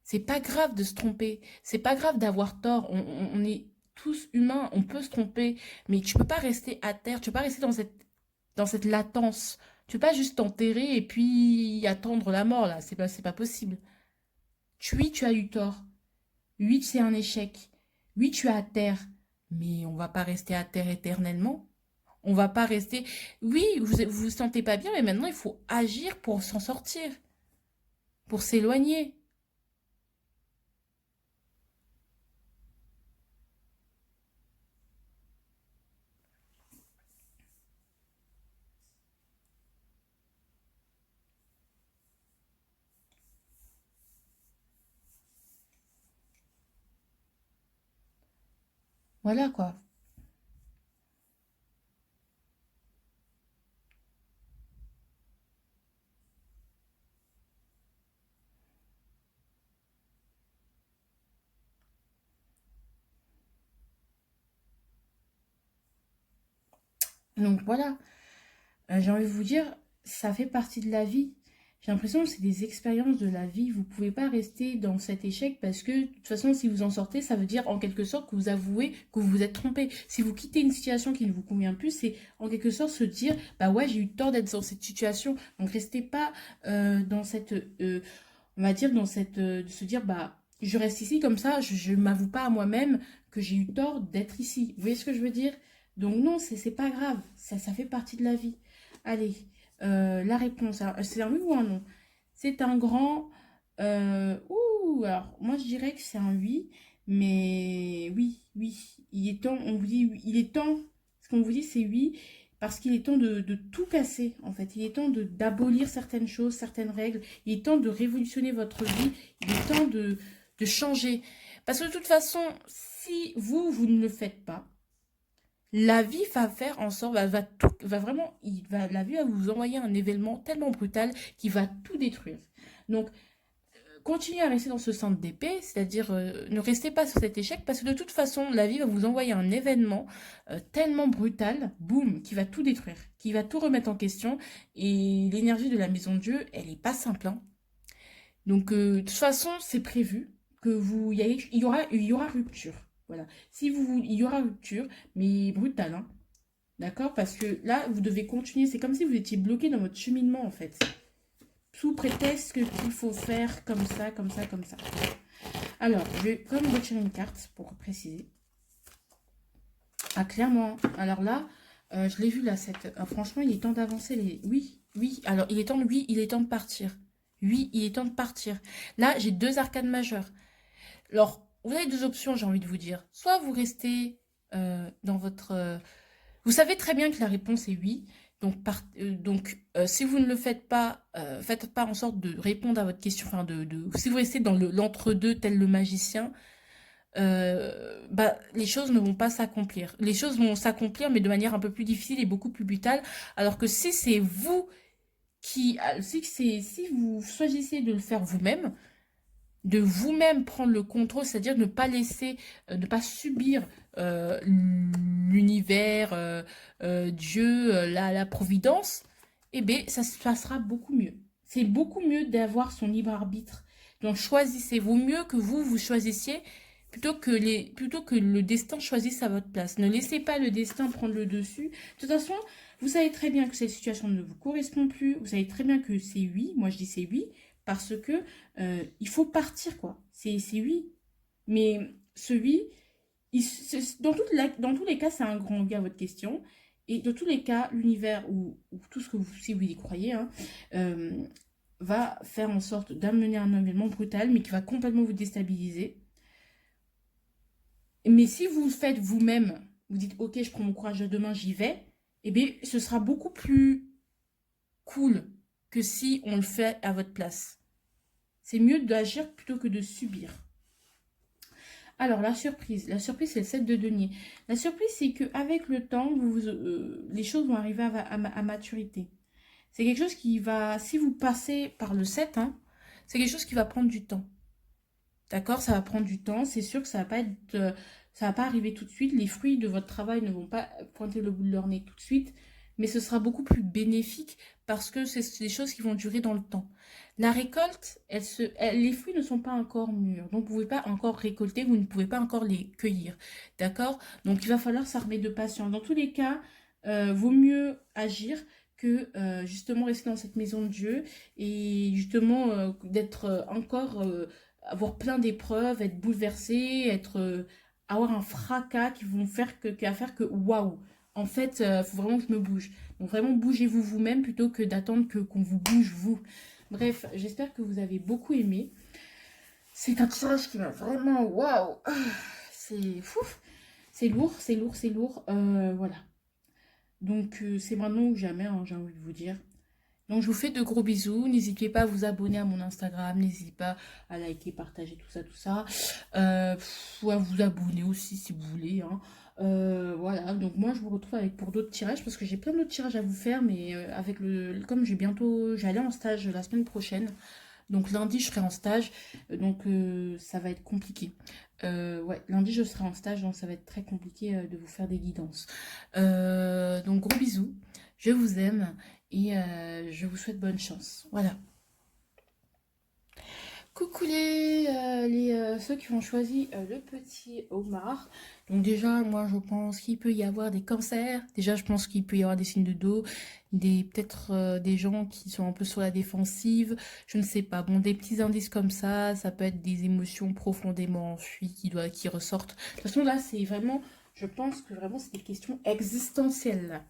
C'est pas grave de se tromper. C'est pas grave d'avoir tort. On est tous humains. On peut se tromper. Mais tu peux pas rester à terre. Tu peux pas rester dans cette latence. Tu peux pas juste t'enterrer et puis attendre la mort, là. C'est pas possible. Oui, tu as eu tort. Oui, c'est un échec. Oui, tu es à terre. Mais on va pas rester à terre éternellement. On va pas rester. Oui, vous sentez pas bien, mais maintenant il faut agir pour s'en sortir, pour s'éloigner. Voilà quoi. Donc voilà. J'ai envie de vous dire, ça fait partie de la vie. J'ai l'impression que c'est des expériences de la vie. Vous ne pouvez pas rester dans cet échec parce que, de toute façon, si vous en sortez, ça veut dire en quelque sorte que vous avouez que vous vous êtes trompé. Si vous quittez une situation qui ne vous convient plus, c'est en quelque sorte se dire, bah ouais, j'ai eu tort d'être dans cette situation. Donc, restez pas dans cette, on va dire, dans cette, de se dire, bah, je reste ici comme ça, je ne m'avoue pas à moi-même que j'ai eu tort d'être ici. Vous voyez ce que je veux dire? Donc, non, c'est pas grave. Ça fait partie de la vie. Allez, la réponse, alors, c'est un oui ou un non? C'est un grand... alors moi je dirais que c'est un oui, mais oui, oui, il est temps, on vous dit, il est temps, ce qu'on vous dit c'est oui, parce qu'il est temps de tout casser, en fait. Il est temps d'abolir certaines choses, certaines règles, il est temps de révolutionner votre vie, il est temps de changer. Parce que de toute façon, si vous ne le faites pas, la vie va faire en sorte, va vraiment, la vie va vous envoyer un événement tellement brutal qui va tout détruire. Donc, continuez à rester dans ce centre d'épée, c'est-à-dire ne restez pas sur cet échec parce que de toute façon, la vie va vous envoyer un événement tellement brutal, boum, qui va tout détruire, qui va tout remettre en question. Et l'énergie de la maison de Dieu, elle est pas simple, hein. Donc, de toute façon, c'est prévu que il y aura rupture. Voilà. Il y aura rupture, mais brutale, hein. D'accord? Parce que là, vous devez continuer. C'est comme si vous étiez bloqué dans votre cheminement, en fait. Sous prétexte qu'il faut faire comme ça, comme ça, comme ça. Alors, je vais quand même retirer une carte pour préciser. Ah, clairement. Alors là, je l'ai vu là, franchement, il est temps d'avancer. Oui, oui. Alors, il est temps de partir. Oui, il est temps de partir. Là, j'ai 2 arcanes majeures. Alors, vous avez 2 options, j'ai envie de vous dire. Soit vous restez dans votre... vous savez très bien que la réponse est oui. Donc, si vous ne le faites pas en sorte de répondre à votre question. Enfin, si vous restez dans l'entre-deux tel le magicien, les choses ne vont pas s'accomplir. Les choses vont s'accomplir, mais de manière un peu plus difficile et beaucoup plus brutale. Alors que si c'est vous si vous choisissez de le faire vous-même, de vous-même prendre le contrôle, c'est-à-dire ne pas subir l'univers, Dieu, la providence, eh bien, ça se passera beaucoup mieux. C'est beaucoup mieux d'avoir son libre arbitre. Donc, choisissez. Vaut mieux que vous choisissiez plutôt que le destin choisisse à votre place. Ne laissez pas le destin prendre le dessus. De toute façon, vous savez très bien que cette situation ne vous correspond plus. Vous savez très bien que c'est oui. Moi, je dis c'est oui. Parce que il faut partir, quoi. C'est oui. Mais ce oui, dans tous les cas, c'est un grand oui à votre question. Et dans tous les cas, l'univers ou tout ce que vous, si vous y croyez, hein, va faire en sorte d'amener un événement brutal, mais qui va complètement vous déstabiliser. Mais si vous le faites vous-même, vous dites, ok, je prends mon courage de demain, j'y vais, eh bien, ce sera beaucoup plus cool que si on le fait à votre place. C'est mieux d'agir plutôt que de subir. Alors, la surprise, c'est le 7 de denier. La surprise, c'est qu'avec le temps, les choses vont arriver à maturité. C'est quelque chose qui va, si vous passez par le 7, hein, c'est quelque chose qui va prendre du temps. D'accord? Ça va prendre du temps. C'est sûr que ça va pas arriver tout de suite. Les fruits de votre travail ne vont pas pointer le bout de leur nez tout de suite. Mais ce sera beaucoup plus bénéfique parce que c'est des choses qui vont durer dans le temps. La récolte, les fruits ne sont pas encore mûrs. Donc, vous ne pouvez pas encore récolter, vous ne pouvez pas encore les cueillir. D'accord? Donc, il va falloir s'armer de patience. Dans tous les cas, vaut mieux agir que justement rester dans cette maison de Dieu et justement d'être encore... avoir plein d'épreuves, être bouleversé, avoir un fracas qui va faire que waouh, en fait, faut vraiment que je me bouge. Donc vraiment, bougez-vous vous-même plutôt que d'attendre qu'on vous bouge vous. Bref, j'espère que vous avez beaucoup aimé. C'est un tirage qui m'a vraiment waouh. C'est fou. C'est lourd, c'est lourd, c'est lourd. Voilà. Donc c'est maintenant ou jamais, hein, j'ai envie de vous dire. Donc, je vous fais de gros bisous. N'hésitez pas à vous abonner à mon Instagram. N'hésitez pas à liker, partager, tout ça, tout ça. Ou à vous abonner aussi si vous voulez, hein. Voilà. Donc, moi, je vous retrouve pour d'autres tirages parce que j'ai plein d'autres tirages à vous faire. Mais comme j'allais en stage la semaine prochaine. Donc, lundi, je serai en stage. Donc, ça va être compliqué. Ouais, lundi, je serai en stage. Donc, ça va être très compliqué de vous faire des guidances. Donc, gros bisous. Je vous aime. Et je vous souhaite bonne chance. Voilà. Coucou ceux qui ont choisi le petit homard. Donc déjà, moi je pense qu'il peut y avoir des cancers. Déjà, je pense qu'il peut y avoir des signes de dos. Peut-être des gens qui sont un peu sur la défensive. Je ne sais pas. Bon, des petits indices comme ça peut être des émotions profondément enfuies qui ressortent. De toute façon, là, c'est vraiment... Je pense que vraiment, c'est des questions existentielles, là,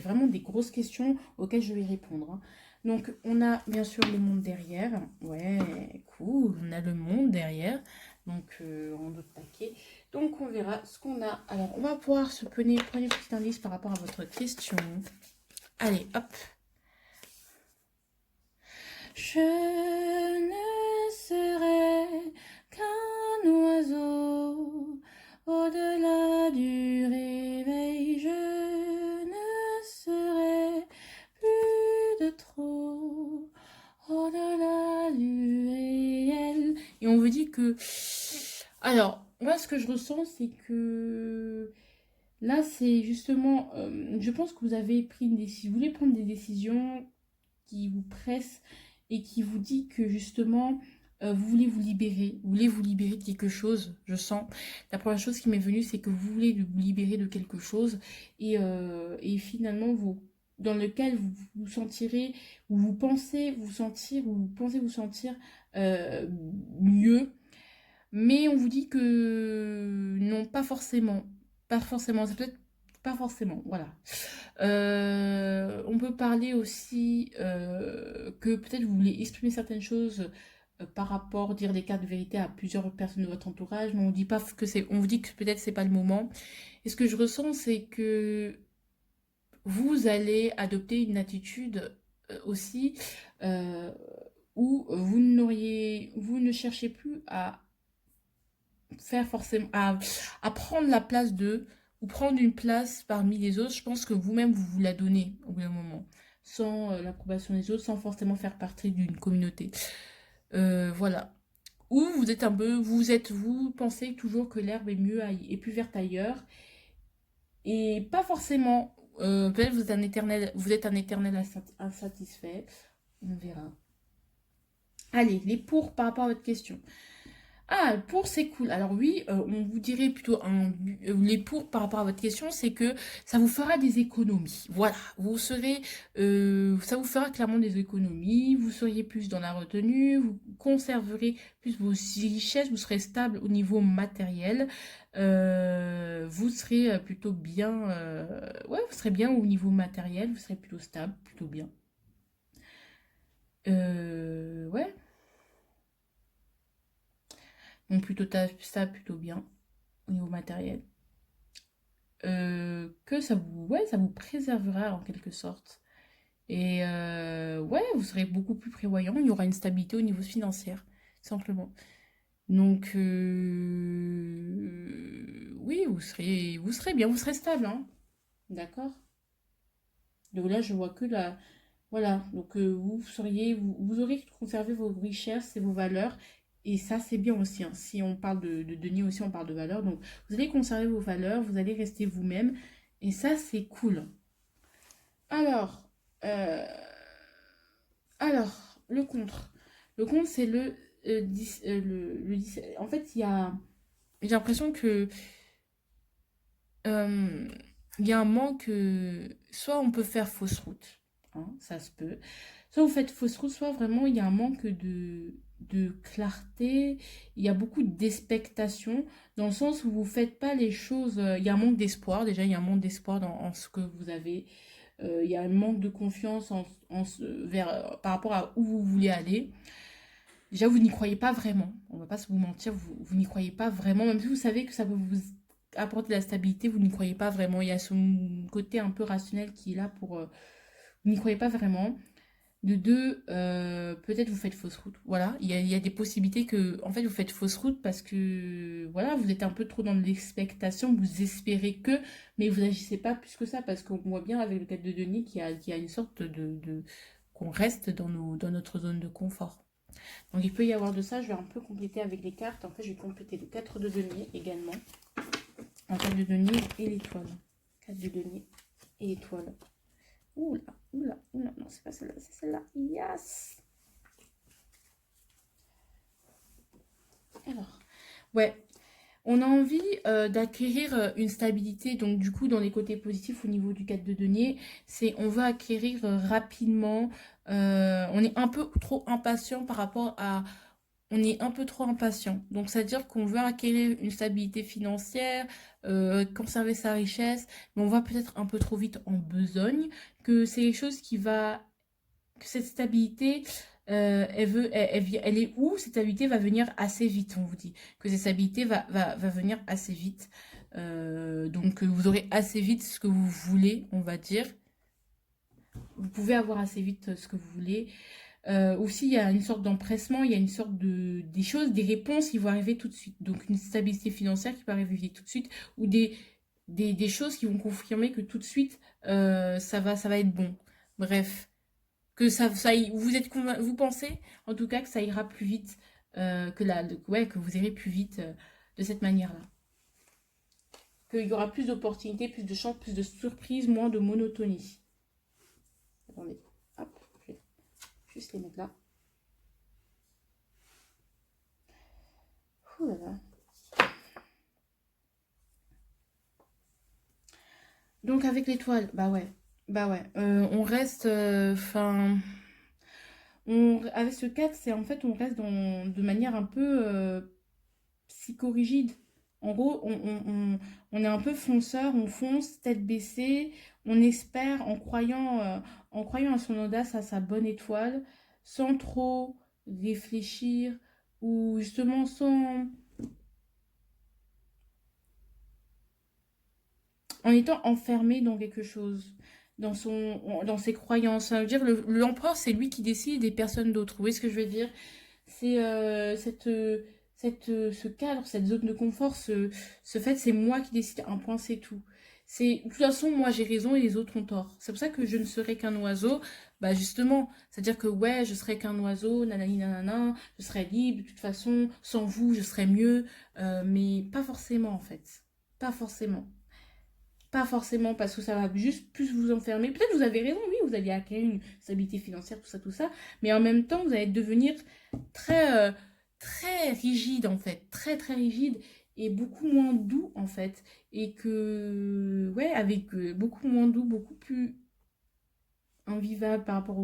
vraiment des grosses questions auxquelles je vais répondre, hein. Donc, on a bien sûr le monde derrière. Ouais, cool. On a le monde derrière. Donc, en d'autres paquets. Donc, on verra ce qu'on a. Alors, on va pouvoir se prendre un petit indice par rapport à votre question. Allez, hop. Je ne serai qu'un oiseau, au-delà du réveil, je ne serai plus de trop, au-delà du réel. Et on vous dit que... Alors, moi, ce que je ressens, c'est que... Là, c'est justement... je pense que vous avez pris une décision. Vous voulez prendre des décisions qui vous pressent et qui vous dit que justement... vous voulez vous libérer, de quelque chose, je sens. La première chose qui m'est venue, c'est que vous voulez vous libérer de quelque chose et finalement, dans lequel vous vous sentirez, ou vous pensez vous sentir, euh, mieux. Mais on vous dit que non, pas forcément. Pas forcément, c'est peut-être pas forcément, voilà. On peut parler aussi que peut-être vous voulez exprimer certaines choses par rapport, dire des cartes de vérité à plusieurs personnes de votre entourage, mais on dit pas que c'est, on vous dit que peut-être c'est pas le moment. Et ce que je ressens, c'est que vous allez adopter une attitude aussi euh, où vous ne cherchez plus à faire forcément, à prendre la place d'eux ou prendre une place parmi les autres. Je pense que vous-même vous vous la donnez au bout d'un moment, sans l'approbation des autres, sans forcément faire partie d'une communauté. Voilà. Ou vous êtes un peu, vous pensez toujours que l'herbe est est plus verte ailleurs, et pas forcément. Peut-être vous êtes un éternel insatisfait. On verra. Allez, les pour par rapport à votre question. Ah, pour c'est cool. Alors oui, on vous dirait plutôt les pour par rapport à votre question, c'est que ça vous fera des économies. Voilà, ça vous fera clairement des économies. Vous seriez plus dans la retenue, vous conserverez plus vos richesses, vous serez stable au niveau matériel. Vous serez plutôt bien, ouais, vous serez bien au niveau matériel, vous serez plutôt stable, plutôt bien. Ouais, donc plutôt stable, plutôt bien au niveau matériel. Que ouais, ça vous préservera en quelque sorte. Et ouais, vous serez beaucoup plus prévoyant, il y aura une stabilité au niveau financier, simplement. Donc, oui, vous serez bien, vous serez stable, hein. D'accord? Donc là, je vois que la... Voilà, donc vous aurez conservé vos richesses et vos valeurs. Et ça, c'est bien aussi, hein. Si on parle de denier aussi, on parle de valeurs. Donc, vous allez conserver vos valeurs, vous allez rester vous-même. Et ça, c'est cool. Alors, euh, le contre. Le contre, c'est le 10. En fait, j'ai l'impression que euh, il y a un manque. Soit on peut faire fausse route, hein, ça se peut. Soit vous faites fausse route, soit vraiment il y a un manque de clarté. Il y a beaucoup d'expectation, dans le sens où vous ne faites pas les choses. Il y a un manque d'espoir. Déjà, il y a un manque d'espoir en ce que vous avez. Il y a un manque de confiance par rapport à où vous voulez aller. Déjà, vous n'y croyez pas vraiment. On ne va pas se vous mentir, vous n'y croyez pas vraiment. Même si vous savez que ça peut vous apporter de la stabilité, vous n'y croyez pas vraiment. Il y a ce côté un peu rationnel qui est là pour... vous n'y croyez pas vraiment. De deux, peut-être vous faites fausse route. Voilà, il y a des possibilités que, en fait, vous faites fausse route parce que, voilà, vous êtes un peu trop dans l'expectation, vous espérez que, mais vous n'agissez pas plus que ça parce qu'on voit bien avec le 4 de denier qu'il y a une sorte qu'on reste dans notre zone de confort. Donc il peut y avoir de ça, je vais un peu compléter avec les cartes. En fait, je vais compléter le 4 de denier également. Un 4 de denier et l'étoile. 4 de denier et l'étoile. Oula, oula, oula, non, c'est pas celle-là, c'est celle-là. Yes! Alors, ouais, on a envie d'acquérir une stabilité. Donc, du coup, dans les côtés positifs au niveau du 4 de denier, c'est on veut acquérir rapidement. On est un peu trop impatient par rapport à on est un peu trop impatient. Donc, c'est-à-dire qu'on veut acquérir une stabilité financière, conserver sa richesse, mais on va peut-être un peu trop vite en besogne, que c'est quelque chose que cette stabilité, elle est où? Cette stabilité va venir assez vite, on vous dit. Que cette stabilité va venir assez vite. Donc, vous aurez assez vite ce que vous voulez, on va dire. Vous pouvez avoir assez vite ce que vous voulez. Aussi, il y a une sorte d'empressement, il y a une sorte des choses, des réponses qui vont arriver tout de suite. Donc, une stabilité financière qui va arriver tout de suite, ou des choses qui vont confirmer que tout de suite, ça va être bon. Bref, que vous pensez, en tout cas, que ça ira plus vite, ouais, que vous irez plus vite de cette manière-là. Qu'il y aura plus d'opportunités, plus de chances, plus de surprises, moins de monotonie. Attendez, hop, je vais juste les mettre là. Ouh là là. Donc avec l'étoile, bah ouais, on reste, avec ce 4, c'est en fait, on reste de manière un peu psychorigide. En gros, on est un peu fonceur, on fonce, tête baissée, on espère en croyant à son audace, à sa bonne étoile, sans trop réfléchir, ou justement en étant enfermé dans quelque chose, dans ses croyances. Ça veut dire l'empereur, c'est lui qui décide et personne d'autre. Vous voyez ce que je veux dire? C'est ce cadre, cette zone de confort, ce fait, c'est moi qui décide. Un point, c'est tout. C'est, de toute façon, moi j'ai raison et les autres ont tort. C'est pour ça que je ne serai qu'un oiseau. Bah justement, c'est-à-dire que ouais, je serai qu'un oiseau, nanani nanana, je serai libre, de toute façon, sans vous, je serai mieux. Mais pas forcément en fait. Pas forcément. Pas forcément parce que ça va juste plus vous enfermer. Peut-être vous avez raison, oui, vous allez acquérir une stabilité financière, tout ça. Mais en même temps, vous allez devenir très rigide en fait. Très rigide et beaucoup moins doux en fait. Et que, ouais, avec beaucoup moins doux, beaucoup plus invivable par rapport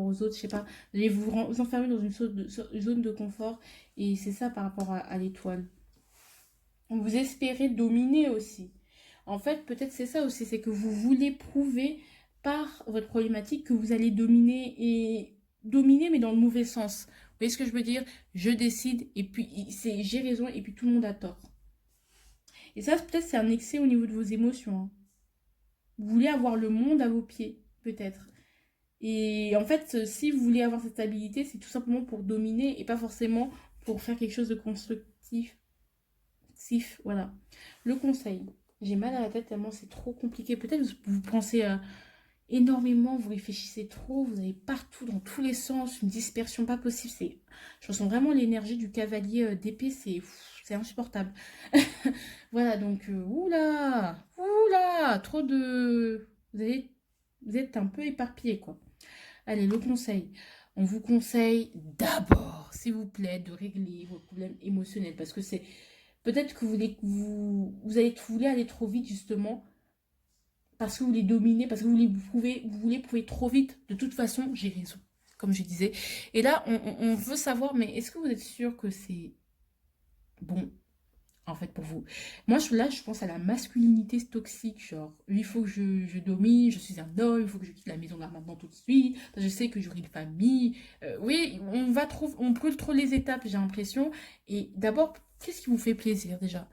aux autres, je sais pas. Vous allez vous enfermer dans une zone de confort. Et c'est ça par rapport à l'étoile. Vous espérez dominer aussi. En fait, peut-être c'est ça aussi, c'est que vous voulez prouver par votre problématique que vous allez dominer et dominer, mais dans le mauvais sens. Vous voyez ce que je veux dire? Je décide et puis j'ai raison et puis tout le monde a tort. Et ça, peut-être c'est un excès au niveau de vos émotions, hein. Vous voulez avoir le monde à vos pieds, peut-être. Et en fait, si vous voulez avoir cette stabilité, c'est tout simplement pour dominer et pas forcément pour faire quelque chose de constructif. Voilà. Le conseil. J'ai mal à la tête tellement c'est trop compliqué. Peut-être vous pensez énormément, vous réfléchissez trop, vous allez partout, dans tous les sens, une dispersion pas possible. Je ressens vraiment l'énergie du cavalier d'épée, c'est insupportable. Voilà, donc, oula, trop de... Vous êtes un peu éparpillé, quoi. Allez, le conseil. On vous conseille d'abord, s'il vous plaît, de régler vos problèmes émotionnels. Parce que c'est... Peut-être que vous voulez aller trop vite, justement, parce que vous voulez dominer, parce que vous voulez prouver trop vite. De toute façon, j'ai raison, comme je disais. Et là, on veut savoir, mais est-ce que vous êtes sûr que c'est bon, en fait, pour vous? Moi, là, je pense à la masculinité toxique, genre, il faut que je domine, je suis un homme, il faut que je quitte la maison là maintenant tout de suite, parce que je sais que j'aurai une famille. Oui, on brûle trop les étapes, j'ai l'impression. Et d'abord, qu'est-ce qui vous fait plaisir déjà?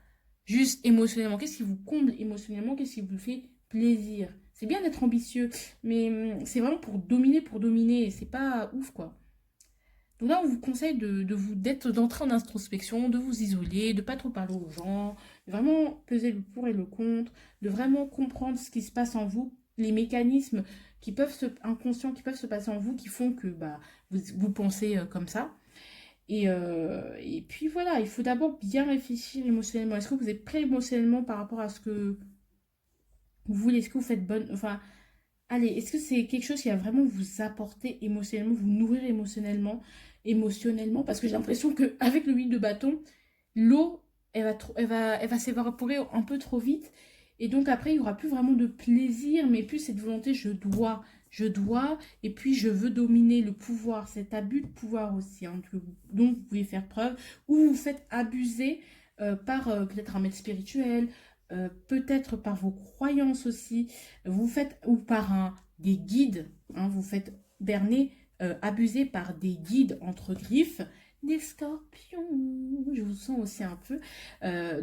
Juste émotionnellement, qu'est-ce qui vous comble émotionnellement? Qu'est-ce qui vous fait plaisir? C'est bien d'être ambitieux, mais c'est vraiment pour dominer, et c'est pas ouf, quoi. Donc là, on vous conseille d'entrer en introspection, de vous isoler, de pas trop parler aux gens, de vraiment peser le pour et le contre, de vraiment comprendre ce qui se passe en vous, les mécanismes inconscients qui peuvent se passer en vous, qui font que bah, vous pensez comme ça. Et puis voilà, il faut d'abord bien réfléchir émotionnellement. Est-ce que vous êtes prêt émotionnellement par rapport à ce que vous voulez? Est-ce que vous faites bonne... Enfin, allez, est-ce que c'est quelque chose qui va vraiment vous apporter émotionnellement, vous nourrir émotionnellement? Parce que j'ai l'impression qu'avec le huile de bâton, l'eau, elle va s'évaporer un peu trop vite. Et donc après, il n'y aura plus vraiment de plaisir, mais plus cette volonté, je dois, et puis je veux dominer le pouvoir, cet abus de pouvoir aussi, hein, dont vous pouvez faire preuve, ou vous faites abuser par peut-être un maître spirituel, peut-être par vos croyances aussi, vous faites, ou par des guides, hein, vous faites berner, abuser par des guides entre griffes, des scorpions, je vous sens aussi un peu,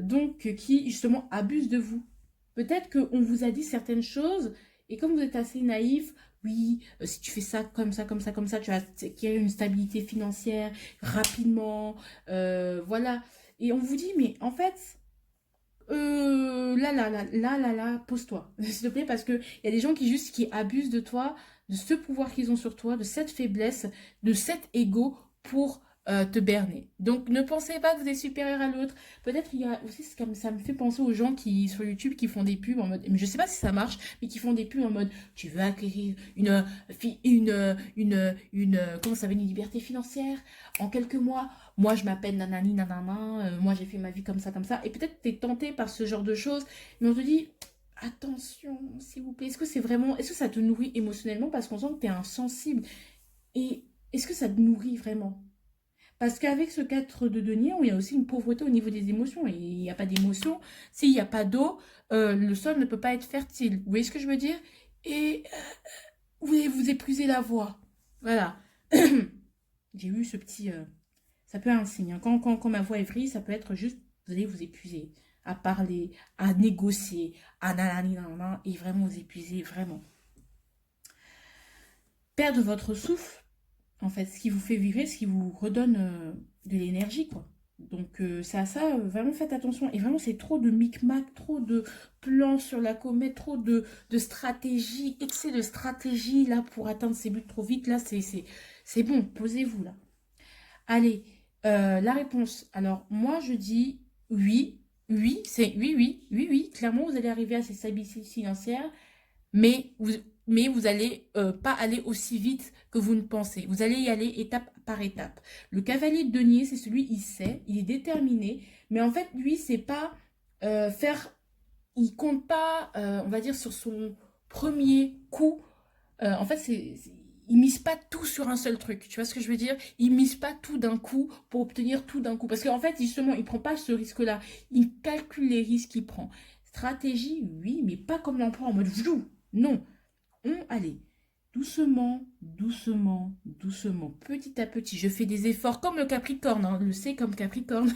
donc qui justement abusent de vous. Peut-être qu'on vous a dit certaines choses, et comme vous êtes assez naïf, oui, si tu fais ça, comme ça, comme ça, comme ça, tu vas acquérir une stabilité financière rapidement. Voilà. Et on vous dit, mais en fait, pose-toi, s'il te plaît, parce que il y a des gens qui abusent de toi, de ce pouvoir qu'ils ont sur toi, de cette faiblesse, de cet ego pour te berner. Donc, ne pensez pas que vous êtes supérieur à l'autre. Peut-être il y a aussi, comme ça me fait penser aux gens qui sur YouTube qui font des pubs en mode, mais je sais pas si ça marche, mais qui font des pubs en mode, tu veux acquérir comment ça s'appelle, une liberté financière en quelques mois. Moi, je m'appelle nanani nanana, moi j'ai fait ma vie comme ça. Et peut-être tu es tenté par ce genre de choses, mais on te dit, attention, s'il vous plaît, est-ce que ça te nourrit émotionnellement parce qu'on sent que tu es insensible. Et est-ce que ça te nourrit vraiment? Parce qu'avec ce 4 de denier, il y a aussi une pauvreté au niveau des émotions. Et il n'y a pas d'émotion. S'il n'y a pas d'eau, le sol ne peut pas être fertile. Vous voyez ce que je veux dire? Et vous épuisez la voix. Voilà. J'ai eu ce petit... ça peut être un signe, hein. Quand ma voix est vrille, ça peut être juste, vous allez vous épuiser à parler, à négocier, à nanani nanana, et vraiment vous épuiser, vraiment. Perdre votre souffle, en fait, ce qui vous fait vibrer, ce qui vous redonne de l'énergie, quoi. Donc, c'est à ça, vraiment faites attention. Et vraiment, c'est trop de micmac, trop de plans sur la comète, trop de stratégie, excès de stratégie, là, pour atteindre ses buts trop vite. Là, c'est bon, posez-vous, là. Allez, la réponse. Alors, moi, je dis oui. Oui, c'est oui, oui, oui, oui. Clairement, vous allez arriver à ces stabilités financières, mais vous allez pas aller aussi vite que vous ne pensez. Vous allez y aller étape par étape. Le cavalier de denier, c'est celui, il sait, il est déterminé, mais en fait, lui, c'est pas faire... Il compte pas, on va dire, sur son premier coup. En fait, il mise pas tout sur un seul truc. Tu vois ce que je veux dire? Il mise pas tout d'un coup pour obtenir tout d'un coup. Parce qu'en fait, justement, il prend pas ce risque-là. Il calcule les risques qu'il prend. Stratégie, oui, mais pas comme l'empereur en mode vjou. Non. Allez, doucement, doucement, doucement, petit à petit. Je fais des efforts comme le Capricorne, hein, le sait comme Capricorne.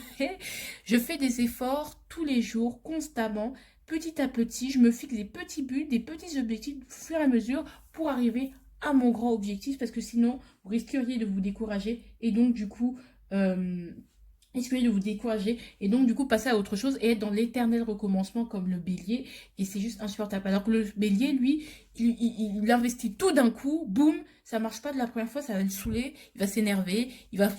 Je fais des efforts tous les jours, constamment. Petit à petit, je me fixe des petits buts, des petits objectifs au fur et à mesure pour arriver à mon grand objectif parce que sinon, vous risqueriez de vous décourager et donc du coup, risqueriez de vous décourager et donc du coup passer à autre chose et être dans l'éternel recommencement comme le bélier et c'est juste insupportable. Alors que le bélier, lui, il investit tout d'un coup, boum, ça marche pas de la première fois, ça va le saouler, il va s'énerver, il va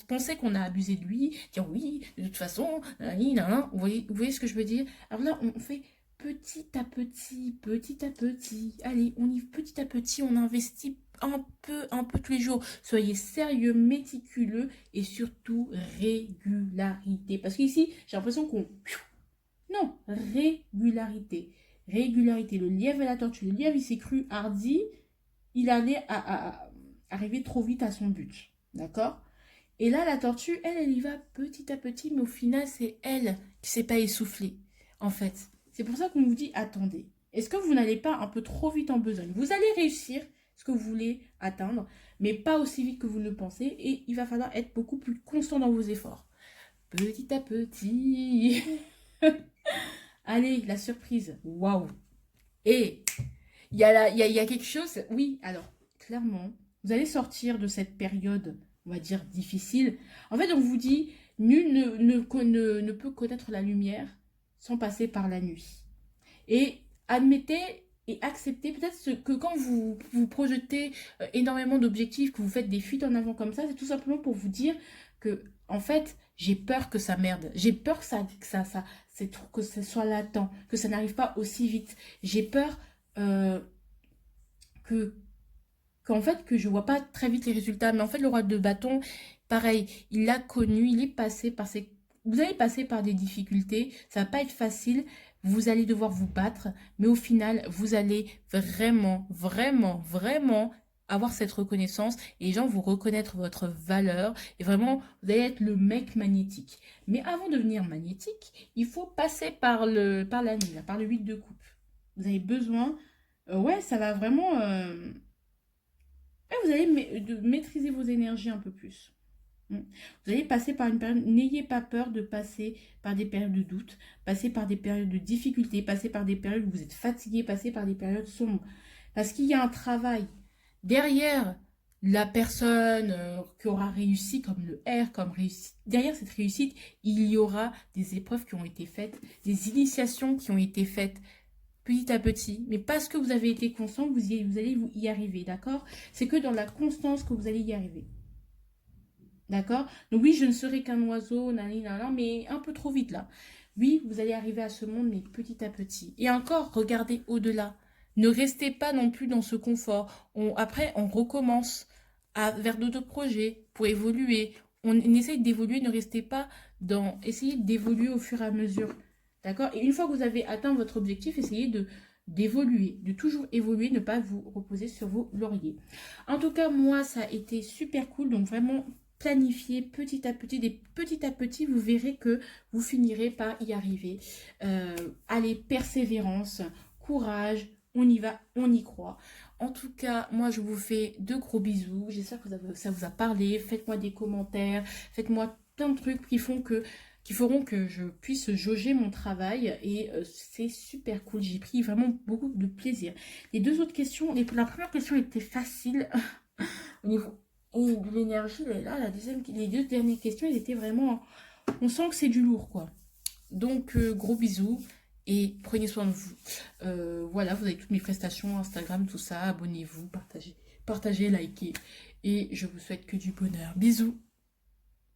penser qu'on a abusé de lui, dire oui, de toute façon, nanani, nanana. Vous voyez ce que je veux dire? Alors là, on fait petit à petit, petit à petit. Allez, on y petit à petit, on investit un peu tous les jours. Soyez sérieux, méticuleux et surtout régularité. Parce qu'ici, j'ai l'impression qu'on... Non, régularité. Régularité. Le lièvre et la tortue. Le lièvre, il s'est cru hardi. Il allait arriver trop vite à son but. D'accord? Et là, la tortue, elle y va petit à petit, mais au final, c'est elle qui s'est pas essoufflée. En fait, c'est pour ça qu'on vous dit, attendez. Est-ce que vous n'allez pas un peu trop vite en besogne? Vous allez réussir ce que vous voulez atteindre, mais pas aussi vite que vous le pensez. Et il va falloir être beaucoup plus constant dans vos efforts. Petit à petit. Allez, la surprise. Waouh. Et il y a quelque chose. Oui, alors, clairement, vous allez sortir de cette période, on va dire, difficile. En fait, on vous dit, nul ne peut connaître la lumière sans passer par la nuit. Et admettez et acceptez peut-être que quand vous projetez énormément d'objectifs, que vous faites des fuites en avant comme ça, c'est tout simplement pour vous dire que, en fait, j'ai peur que ça merde. J'ai peur que ça soit latent, que ça n'arrive pas aussi vite. J'ai peur euh, que qu'en fait que je vois pas très vite les résultats. Mais en fait, le roi de bâton, pareil, il l'a connu, il est passé par ces... Vous allez passer par des difficultés, ça va pas être facile, vous allez devoir vous battre, mais au final, vous allez vraiment, vraiment, vraiment avoir cette reconnaissance et les gens vont reconnaître votre valeur et vraiment, vous allez être le mec magnétique. Mais avant de devenir magnétique, il faut passer par la nuit, là, par le 8 de coupe. Vous avez besoin, ouais, ça va vraiment... vous allez maîtriser vos énergies un peu plus. Vous allez passer par une période, n'ayez pas peur de passer par des périodes de doute, passer par des périodes de difficulté, passer par des périodes où vous êtes fatigué, passer par des périodes sombres. Parce qu'il y a un travail. derrière la personne qui aura réussi, comme le R, comme réussite, derrière cette réussite, il y aura des épreuves qui ont été faites, des initiations qui ont été faites petit à petit, mais parce que vous avez été constant, vous allez y arriver, d'accord? C'est que dans la constance que vous allez y arriver. D'accord? Donc oui, je ne serai qu'un oiseau, nani, nana, mais un peu trop vite là. Oui, vous allez arriver à ce monde, mais petit à petit. Et encore, regardez au-delà. Ne restez pas non plus dans ce confort. Après, on recommence vers d'autres projets pour évoluer. On essaye d'évoluer, ne restez pas dans... Essayez d'évoluer au fur et à mesure. D'accord? Et une fois que vous avez atteint votre objectif, essayez d'évoluer, de toujours évoluer, ne pas vous reposer sur vos lauriers. En tout cas, moi, ça a été super cool. Donc vraiment, planifier petit à petit, vous verrez que vous finirez par y arriver. Allez, persévérance, courage, on y va, on y croit. En tout cas, moi, je vous fais de gros bisous. J'espère que ça vous a parlé. Faites-moi des commentaires, faites-moi plein de trucs qui feront que je puisse jauger mon travail et c'est super cool. J'ai pris vraiment beaucoup de plaisir. Les deux autres questions, la première question était facile au niveau et de l'énergie, là, les deux dernières questions, elles étaient vraiment... On sent que c'est du lourd, quoi. Donc, gros bisous et prenez soin de vous. Voilà, vous avez toutes mes prestations, Instagram, tout ça. Abonnez-vous, partagez, likez. Et je vous souhaite que du bonheur. Bisous.